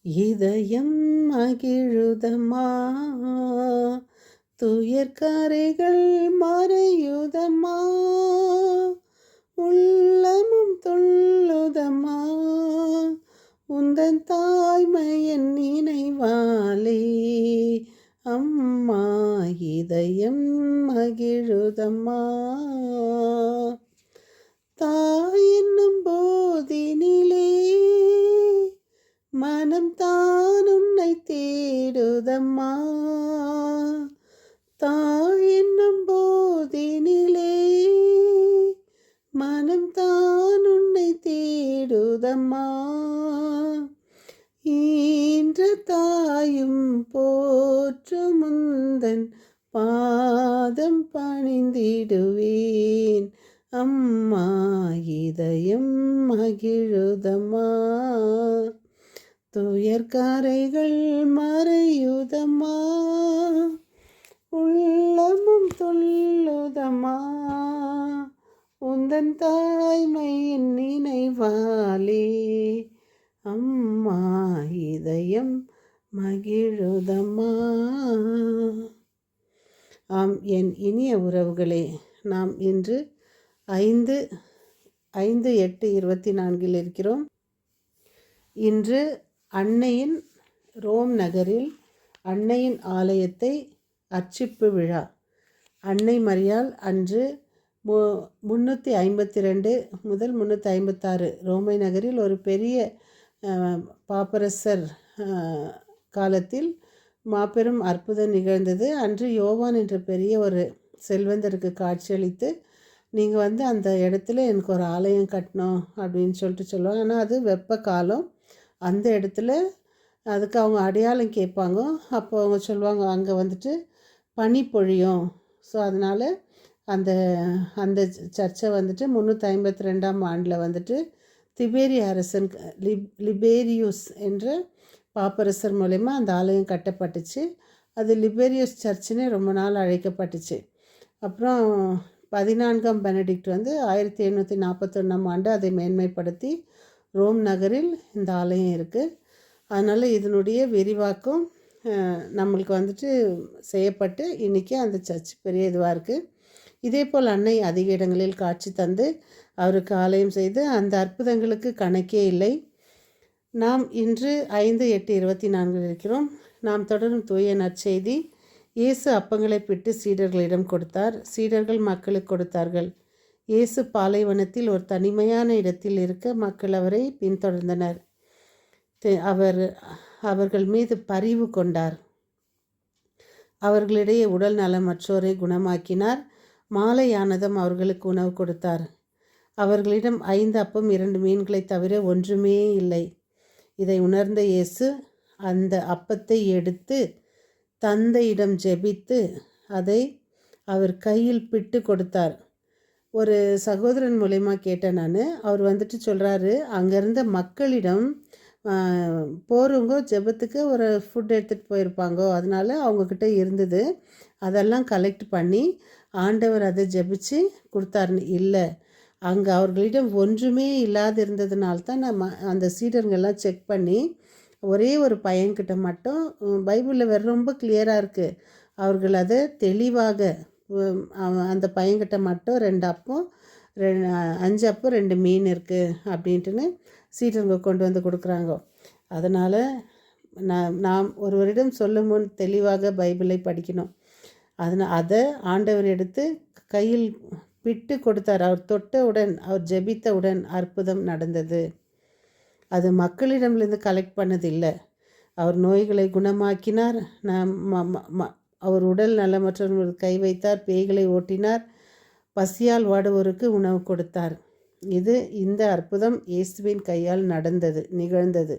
இதயம் மகிழுதம்மா, துயர்கரைகள் மறையுதம்மா, உள்ளமும் துள்ளுதம்மா, உந்தன் தாய்மையின் நினைவாலே. அம்மா இதயம் மகிழுதம்மா, தாய் என்னும் போதினிலே மனம் தான் உன்னை தேடுதம்மா, தாய் என்னும் போதினிலே மனம் தான் உன்னை தேடுதம்மா, ஈன்ற தாயும் போற்றும் முந்தன் பாதம் பணிந்திடுவேன். அம்மா இதயம் மகிழுதம்மா, துயர்கரைகள் மறையுதம்மா, உள்ளமும் துள்ளுதம்மா, உந்தன் தாய்மையின் நினைவாலே. அம்மா இதயம் மகிழுதம்மா. ஆம், என் இனிய உறவுகளே, நாம் இன்று 5/8/24 இருக்கிறோம். இன்று அன்னையின் ரோம் நகரில் அன்னையின் ஆலயத்தை அர்ச்சிப்பு விழா. அன்னை மரியாள் அன்று 352 முதல் 356 ரோமை நகரில் ஒரு பெரிய பாப்பரசர் காலத்தில் மாபெரும் அற்புதம் நிகழ்ந்தது. அன்று யோவான் என்ற பெரிய ஒரு செல்வந்தருக்கு காட்சியளித்து, நீங்கள் அந்த இடத்துல எனக்கு ஒரு ஆலயம் கட்டணும் அப்படின்னு சொல்லுவாங்க. ஆனால் அது வெப்ப காலம். அந்த இடத்துல அதுக்கு அவங்க அடையாளம் கேட்பாங்க. அப்போ அவங்க சொல்லுவாங்க, அங்கே பனி பொழியும். ஸோ அதனால் அந்த அந்த சர்ச்சை 352ஆம் ஆண்டில் திபேரிய அரசன் லிபேரியூஸ் என்ற பாப்பரசர் மூலயமா அந்த ஆலயம் கட்டப்பட்டுச்சு. அது லிபேரியூஸ் சர்ச்சுன்னு ரொம்ப நாள் அழைக்கப்பட்டுச்சு. அப்புறம் 14ஆம் பெனடிக்ட் 1741ஆம் ஆண்டு அதை மேன்மைப்படுத்தி ரோம் நகரில் இந்த ஆலயம் இருக்குது. அதனால் இதனுடைய விரிவாக்கம் நம்மளுக்கு செய்யப்பட்டு இன்றைக்கி அந்த சர்ச் பெரிய இதுவாக இருக்குது. இதே போல் அன்னை அதிக இடங்களில் காட்சி தந்து அவருக்கு ஆலயம் செய்து அந்த அற்புதங்களுக்கு கணக்கே இல்லை. நாம் இன்று 5/8/24 இருக்கிறோம். நாம் தொடரும் தூய நற்செய்தி. இயேசு அப்பங்களை பிட்டு சீடர்களிடம் கொடுத்தார், சீடர்கள் மக்களுக்கு கொடுத்தார்கள். இயேசு பாலைவனத்தில் ஒரு தனிமையான இடத்தில் இருக்க மக்கள் அவரை பின்தொடர்ந்தனர். அவர்கள் மீது பரிவு கொண்டார். அவர்களிடையே உடல் நலமற்றோரை குணமாக்கினார். மாலையானதும் அவர்களுக்கு உணவு கொடுத்தார். அவர்களிடம் 5 அப்பம் 2 மீன்களை தவிர ஒன்றுமே இல்லை. இதை உணர்ந்த இயேசு அந்த அப்பத்தை எடுத்து தந்தையிடம் ஜெபித்து அதை அவர் கையில் பிட்டு கொடுத்தார். ஒரு சகோதரன் மூலயமா கேட்டேன் நான். அவர் சொல்கிறாரு, அங்கே இருந்த மக்களிடம் போகிறவங்க ஜெபத்துக்கு ஒரு ஃபுட் எடுத்துகிட்டு போயிருப்பாங்கோ, அதனால் அவங்கக்கிட்ட இருந்தது. அதெல்லாம் கலெக்ட் பண்ணி ஆண்டவர் அதை ஜெபிச்சு கொடுத்தாருன்னு இல்லை. அங்கே அவர்களிடம் ஒன்றுமே இல்லாது இருந்ததுனால்தான் நம்ம அந்த சீடர்கள்லாம் செக் பண்ணி ஒரே ஒரு பையன்கிட்ட மட்டும் பைபிளில் ரொம்ப கிளியராக இருக்குது. அவர்கள் அதை தெளிவாக அந்த பையன்கிட்ட மட்டும் 2 அப்பம் 5 அப்பம் 2 மீன் இருக்குது அப்படின்ட்டுன்னு சீடருங்க கொண்டு கொடுக்குறாங்க. அதனால் நாம் ஒருவரிடம் சொல்லும் முன் தெளிவாக பைபிளை படிக்கணும். அதை ஆண்டவர் எடுத்து கையில் பிட்டு கொடுத்தார். அவர் தொட்டவுடன், அவர் ஜெபித்தவுடன் அற்புதம் நடந்தது. அது மக்களிடமிருந்து கலெக்ட் பண்ணதில்லை. அவர் நோய்களை குணமாக்கினார். அவர் உடல் நலமற்றவர்கள் கை வைத்தார், பேய்களை ஓட்டினார், பசியால் வாடுவோருக்கு உணவு கொடுத்தார். இந்த அற்புதம் இயேசுவின் கையால் நிகழ்ந்தது.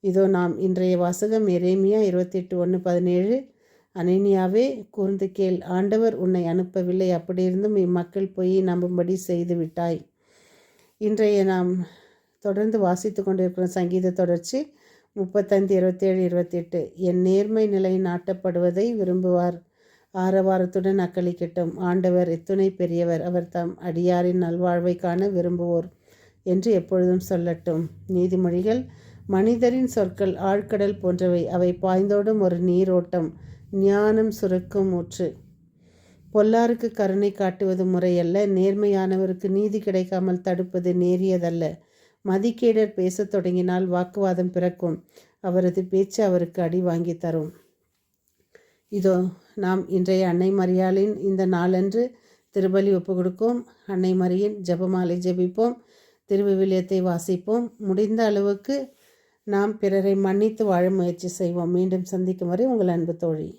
இதோ நாம் இன்றைய வாசகம் எரேமியா 28:1-17. அனனியாவே, கூர்ந்து கேள், ஆண்டவர் உன்னை அனுப்பவில்லை, அப்படியிருந்தும் இம்மக்கள் பொய்யை நம்பும்படி செய்து விட்டாய். இன்றைய நாம் தொடர்ந்து வாசித்து கொண்டிருக்கிற சங்கீத தொடர்ச்சி 35:27-28. என் நேர்மை நிலை நாட்டப்படுவதை விரும்புவார், ஆரவாரத்துடன் அக்களிக்கட்டும். ஆண்டவர் எத்துணை பெரியவர், அவர் தம் அடியாரின் நல்வாழ்வை காண விரும்புவோர் என்று எப்பொழுதும் சொல்லட்டும். நீதிமொழிகள் மனிதரின் சொற்கள் ஆழ்கடல் போன்றவை, அவை பாய்ந்தோடும் ஒரு நீரோட்டம், ஞானம் சுரக்கும் ஊற்று. பொல்லாருக்கு கருணை காட்டுவது முறையல்ல, நேர்மையானவருக்கு நீதி கிடைக்காமல் தடுப்பது நேரியதல்ல. மதிகேடர் பேசத் தொடங்கினால் வாக்குவாதம் பிறக்கும், அவரது பேச்சு அவருக்கு அடி வாங்கி தரும். இதோ நாம் இன்றைய அன்னை மரியாளின் இந்த நாளன்று திருபலி ஒப்பு கொடுக்கும். அன்னை மரியின் ஜெபமாலை ஜெபிப்போம், திருவிவிலியத்தை வாசிப்போம். முடிந்த அளவுக்கு நாம் பிறரை மன்னித்து வாழ முயற்சி செய்வோம். மீண்டும் சந்திக்கும் வரை உங்கள் அன்பு தோழி.